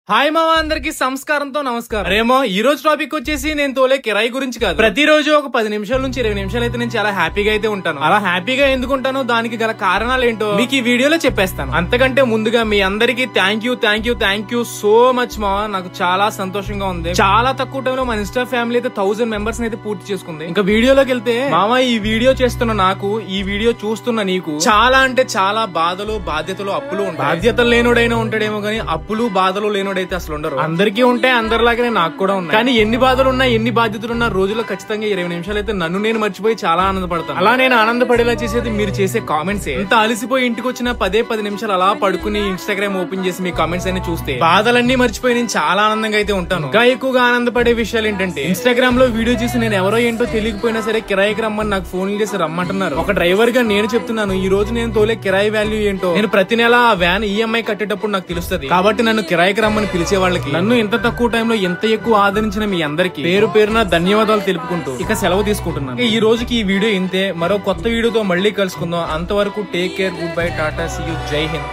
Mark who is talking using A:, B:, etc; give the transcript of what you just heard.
A: Hi మామ అందరికి సంస్కారంతో నమస్కారం. రేమో ఈ రోజు టాపిక్ వచ్చేసి నేను తోలే కిరాయి గురించి కాదు. ప్రతిరోజు ఒక 10 నిమిషాల నుంచి 20 నిమిషాలు అయితే నేను చాలా హ్యాపీగా అయితే ఉంటాను. అలా హ్యాపీగా ఎందుకు ఉంటానో దానికి గల కారణాలు ఏంటో మీకు ఈ వీడియోలో చెప్పేస్తాను. అంతకంటే ముందుగా మీ అందరికి థ్యాంక్ యూ సో మచ్ మామ. నాకు చాలా సంతోషంగా ఉంది. చాలా తక్కువ టైంలో మన ఇన్స్టా ఫ్యామిలీ అయితే 1000 మెంబర్స్ అయితే పూర్తి చేసుకుంది. ఇంకా వీడియోలోకి వెళ్తే మామ, ఈ వీడియో చేస్తున్న నాకు, ఈ వీడియో చూస్తున్న నీకు చాలా అంటే చాలా బాధలు, బాధ్యతలు, అప్పులు ఉంటాయి. బాధ్యతలు లేనోడైనా ఉంటాడేమో గానీ అప్పులు బాధలు లేనోడు అయితే అసలు ఉండరు. అందరికీ ఉంటాయి, అందరిలాగానే నాకు కూడా ఉన్నాయి. కానీ ఎన్ని బాధలు ఉన్నా, ఎన్ని బాధ్యతలు ఉన్నా రోజులో ఖచ్చితంగా 20 నిమిషాలు అయితే నన్ను నేను మర్చిపోయి చాలా ఆనందపడతాను. అలా నేను ఆనందపడేలా చేసేది మీరు చేసే కామెంట్స్. ఎంత అలసిపోయి ఇంటికి వచ్చినా 10 నిమిషాలు అలా పడుకుని ఇన్స్టాగ్రామ్ ఓపెన్ చేసి మీ కామెంట్స్ అన్ని చూస్తే బాధలన్నీ మర్చిపోయి నేను చాలా ఆనందంగా అయితే ఉంటాను. ఇంకా ఎక్కువగా ఆనందపడే విషయాలు ఏంటంటే, ఇన్స్టాగ్రామ్ లో వీడియో చూసి నేను ఎవరో ఏంటో తెలియకపోయినా సరే కిరాయికి రమ్మని నాకు ఫోన్ చేసి రమ్మంటున్నారు. ఒక డ్రైవర్ గా నేను చెప్తున్నాను, ఈ రోజు నేను తోలే కిరాయి వాల్యూ ఏంటో నేను ప్రతి నెల ఆ వ్యాన్ ఈఎంఐ కట్టేటప్పుడు నాకు తెలుస్తుంది. కాబట్టి నన్ను కిరాయికి రమ్మని పిలిచే వాళ్ళకి, నన్ను ఇంత తక్కువ టైంలో ఎంత ఎక్కువ ఆదరించిన మీ అందరికి పేరు పేరున ధన్యవాదాలు తెలుపుకుంటూ ఇక సెలవు తీసుకుంటున్నాను. ఈ రోజుకి ఈ వీడియో ఇంతే. మరో కొత్త వీడియోతో మళ్ళీ కలుసుకుందాం. అంతవరకు take care, good bye, tata, see you, Jai Hind.